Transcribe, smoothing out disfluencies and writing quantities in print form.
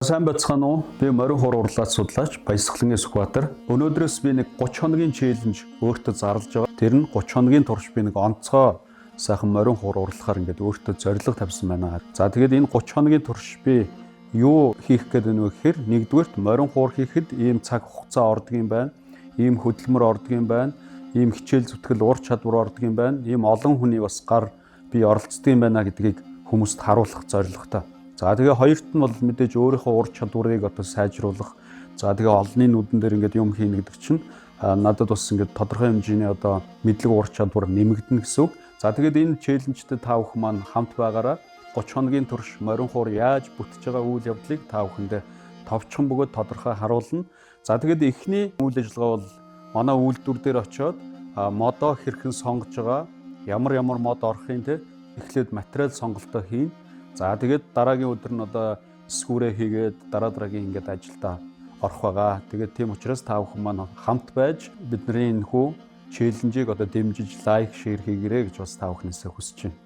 Сайн байцгаана уу? Би морин хуур урлаач судлаач Баясгалангийн Сүхбаатар. Өнөөдрөөс би нэг 30 хоногийн челленж өөртөө зарлаж байгаа. Тэр нь 30 хоногийн турш би нэг онцгой сайхан морин хуур урлахаар ингээд өөртөө зорилго тавьсан байна. За тэгээд энэ 30 хоногийн турш би юу хийх гээд байна вэ гэхээр нэгдүгээрт морин хуур хийхэд ийм цаг хугацаа ордог юм байна. Ийм хөдөлмөр ордог юм байна. Ийм хичээл зүтгэл ур чадвар ордог юм байна. Ийм олон хүний бас гар би оролцдог юм байна гэдгийг хүмүүст харуулах зорилготой. За тэгээ хоёрт нь бол мэдээж өөрийнхөө ур чадварыг одоо сайжруулах. За тэгээ олонний нүдэн дээр ингээд юм хийнэ гэдэг чинь надад бас ингээд тодорхой хэмжээний одоо мэдлэг ур чадвар нэмэгдэнэ гэсэн үг. За тэгээд энэ челленжтэй та бүхэн маань хамт байгаараа 30 хоногийн турш морин хуур яаж бүтэж байгаа үйл явдлыг та бүхэндээ товчхон бөгөөд тодорхой харуулна. За тэгээд эхний үйл ажиллагаа бол манай үйлдвэр дээр очиод модоо хэрхэн сонгож байгаа, ямар мод орохын те эхлээд материал сонголтоо хийн. За тэгээд дараагийн өдөр нь одоо скүрээ хийгээд дараагийн ингээд ажилдаа орох байгаа. Тэгээд тийм учраас та бүхэн маань хамт байж бидний энэ челленжийг одоо дэмжиж лайк, шеэр хийгээрэй гэж бас та бүхнээсээ хүсэж байна.